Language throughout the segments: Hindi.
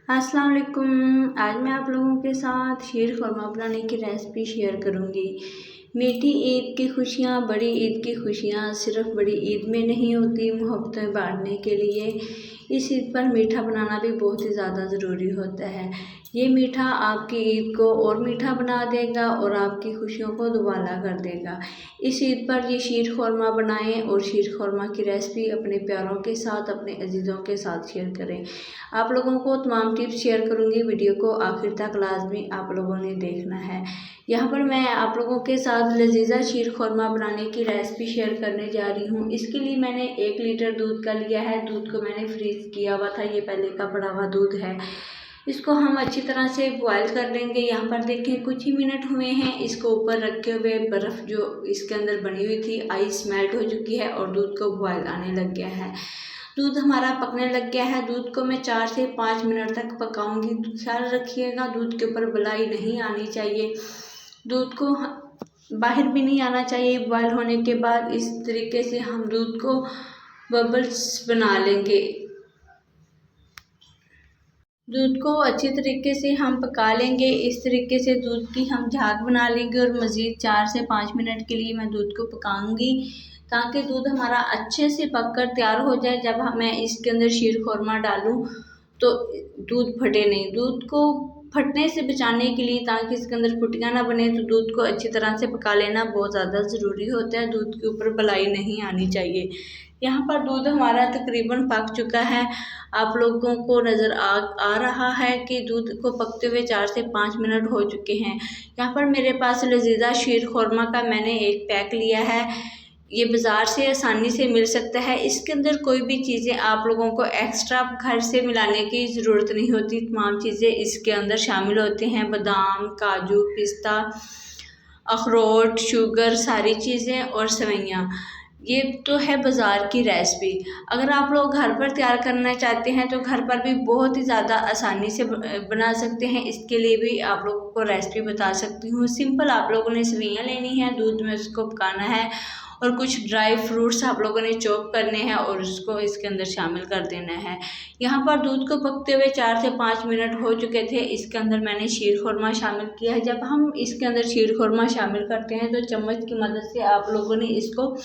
अस्सलाम वालेकुम। आज मैं आप लोगों के साथ शीर खुरमा बनाने की रेसिपी शेयर करूंगी। मीठी ईद की खुशियाँ, बड़ी ईद की खुशियाँ सिर्फ बड़ी ईद में नहीं होती, मोहब्बतें बांटने के लिए इस ईद पर मीठा बनाना भी बहुत ही ज़्यादा ज़रूरी होता है। ये मीठा आपकी ईद को और मीठा बना देगा और आपकी खुशियों को दुबाला कर देगा। इस ईद पर ये शीर खुरमा बनाएं और शीर खुरमा की रेसिपी अपने प्यारों के साथ, अपने अजीज़ों के साथ शेयर करें। आप लोगों को तमाम टिप्स शेयर करूंगी, वीडियो को आखिर तक लाजमी आप लोगों ने देखना है। यहाँ पर मैं आप लोगों के साथ लजीजा शीर खुरमा बनाने की रेसिपी शेयर करने जा रही हूँ। इसके लिए मैंने 1 लीटर दूध का लिया है। दूध को मैंने फ्रीज़ किया हुआ था, ये पहले का पड़ा हुआ दूध है। इसको हम अच्छी तरह से बॉयल कर लेंगे। यहाँ पर देखें कुछ ही मिनट हुए हैं। इसको ऊपर रखे हुए बर्फ़ जो इसके अंदर बनी हुई थी, आइस मेल्ट हो चुकी है और दूध को बॉयल आने लग गया है। दूध हमारा पकने लग गया है। दूध को मैं 4 से 5 मिनट तक पकाऊंगी। ख्याल रखिएगा दूध के ऊपर बलाई नहीं आनी चाहिए, दूध को बाहर भी नहीं आना चाहिए। बॉयल होने के बाद इस तरीके से हम दूध को बबल्स बना लेंगे। दूध को अच्छी तरीके से हम पका लेंगे। इस तरीके से दूध की हम झाग बना लेंगे और मज़ीद 4 से 5 मिनट के लिए मैं दूध को पकाऊंगी ताकि दूध हमारा अच्छे से पककर तैयार हो जाए। जब मैं इसके अंदर शीर खुरमा डालूं तो दूध फटे नहीं। दूध को फटने से बचाने के लिए, ताकि इसके अंदर फुटियाँ ना बने, तो दूध को अच्छी तरह से पका लेना बहुत ज़्यादा ज़रूरी होता है। दूध के ऊपर बलाई नहीं आनी चाहिए। यहाँ पर दूध हमारा तकरीबन पक चुका है। आप लोगों को नज़र आ रहा है कि दूध को पकते हुए 4 से 5 मिनट हो चुके हैं। यहाँ पर मेरे पास लजीजा शीर खुरमा का मैंने एक पैक लिया है। ये बाज़ार से आसानी से मिल सकता है। इसके अंदर कोई भी चीज़ें आप लोगों को एक्स्ट्रा घर से मिलाने की ज़रूरत नहीं होती। तमाम चीज़ें इसके अंदर शामिल होती हैं, बादाम, काजू, पिस्ता, अखरोट, शुगर, सारी चीज़ें और सेवइयाँ। ये तो है बाज़ार की रेसिपी। अगर आप लोग घर पर तैयार करना चाहते हैं तो घर पर भी बहुत ही ज़्यादा आसानी से बना सकते हैं। इसके लिए भी आप लोगों को रेसिपी बता सकती हूँ। सिंपल आप लोगों ने सेवइयाँ लेनी है, दूध में उसको पकाना है और कुछ ड्राई फ्रूट्स आप लोगों ने चॉप करने हैं और उसको इसके अंदर शामिल कर देना है। यहाँ पर दूध को पकते हुए 4 से 5 मिनट हो चुके थे। इसके अंदर मैंने शीर खुरमा शामिल किया है। जब हम इसके अंदर शीर खुरमा शामिल करते हैं तो चम्मच की मदद से आप लोगों ने इसको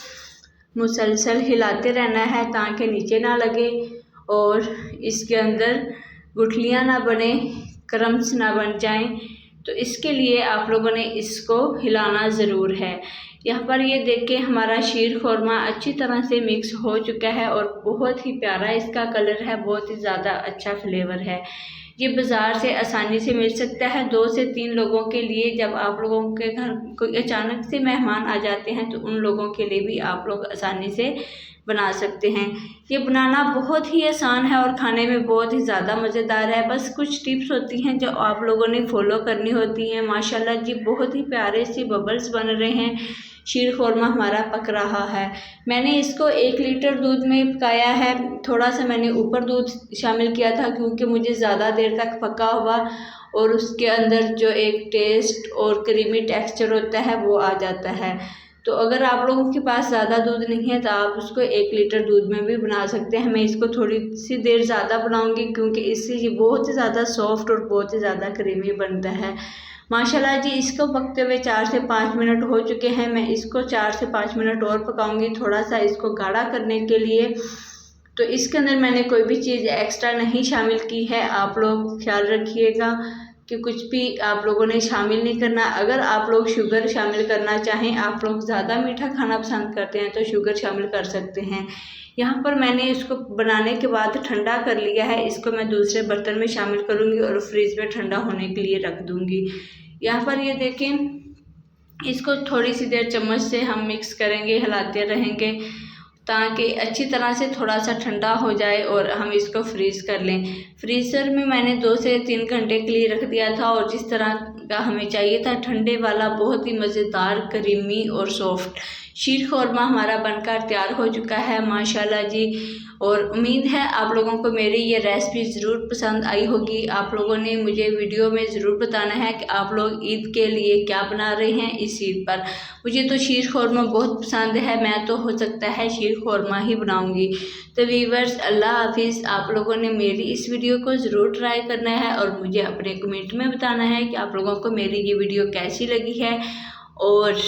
मुसलसल हिलाते रहना है ताकि नीचे ना लगे और इसके अंदर गुठलियाँ ना बने, क्रम्स ना बन जाएं। तो इसके लिए आप लोगों ने इसको हिलाना ज़रूर है। यहाँ पर ये देखें हमारा शीर खुरमा अच्छी तरह से मिक्स हो चुका है और बहुत ही प्यारा इसका कलर है, बहुत ही ज़्यादा अच्छा फ्लेवर है। ये बाज़ार से आसानी से मिल सकता है 2 से 3 लोगों के लिए। जब आप लोगों के घर कोई अचानक से मेहमान आ जाते हैं तो उन लोगों के लिए भी आप लोग आसानी से बना सकते हैं। ये बनाना बहुत ही आसान है और खाने में बहुत ही ज़्यादा मज़ेदार है। बस कुछ टिप्स होती हैं जो आप लोगों ने फॉलो करनी होती हैं। माशाल्लाह जी बहुत ही प्यारे से बबल्स बन रहे हैं। शीर खुरमा हमारा पक रहा है। मैंने इसको 1 लीटर दूध में पकाया है। थोड़ा सा मैंने ऊपर दूध शामिल किया था क्योंकि मुझे ज़्यादा देर तक पका हुआ और उसके अंदर जो एक टेस्ट और क्रीमी टेक्सचर होता है वो आ जाता है। तो अगर आप लोगों के पास ज़्यादा दूध नहीं है तो आप उसको 1 लीटर दूध में भी बना सकते हैं। मैं इसको थोड़ी सी देर ज़्यादा बनाऊंगी क्योंकि इससे ये बहुत ही ज़्यादा सॉफ्ट और बहुत ही ज़्यादा क्रीमी बनता है। माशाल्लाह जी इसको पकते हुए 4 से 5 मिनट हो चुके हैं। मैं इसको 4 से 5 मिनट और पकाऊंगी थोड़ा सा इसको गाढ़ा करने के लिए। तो इसके अंदर मैंने कोई भी चीज़ एक्स्ट्रा नहीं शामिल की है। आप लोग ख्याल रखिएगा कि कुछ भी आप लोगों ने शामिल नहीं करना। अगर आप लोग शुगर शामिल करना चाहें, आप लोग ज़्यादा मीठा खाना पसंद करते हैं तो शुगर शामिल कर सकते हैं। यहाँ पर मैंने इसको बनाने के बाद ठंडा कर लिया है। इसको मैं दूसरे बर्तन में शामिल करूँगी और फ्रिज में ठंडा होने के लिए रख दूँगी। यहाँ पर ये देखें इसको थोड़ी सी देर चम्मच से हम मिक्स करेंगे, हिलाते रहेंगे ताकि अच्छी तरह से थोड़ा सा ठंडा हो जाए और हम इसको फ्रीज़ कर लें। फ्रीज़र में मैंने 2 से 3 घंटे के लिए रख दिया था और जिस तरह का हमें चाहिए था ठंडे वाला, बहुत ही मज़ेदार, क्रीमी और सॉफ्ट शीर खुरमा हमारा बनकर तैयार हो चुका है माशाल्लाह जी। और उम्मीद है आप लोगों को मेरी ये रेसिपी ज़रूर पसंद आई होगी। आप लोगों ने मुझे वीडियो में ज़रूर बताना है कि आप लोग ईद के लिए क्या बना रहे हैं इस ईद पर। मुझे तो शीर खुरमा बहुत पसंद है। मैं तो हो सकता है शीर शीर खुरमा ही बनाऊंगी। तो वीवर्स अल्लाह हाफिज़। आप लोगों ने मेरी इस वीडियो को ज़रूर ट्राई करना है और मुझे अपने कमेंट में बताना है कि आप लोगों को मेरी ये वीडियो कैसी लगी है, और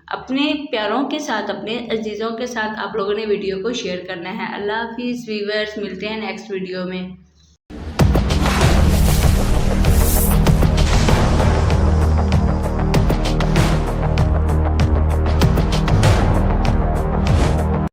अपने प्यारों के साथ, अपने अजीज़ों के साथ आप लोगों ने वीडियो को शेयर करना है। अल्लाह हाफिज़ वीवर्स, मिलते हैं नेक्स्ट वीडियो में।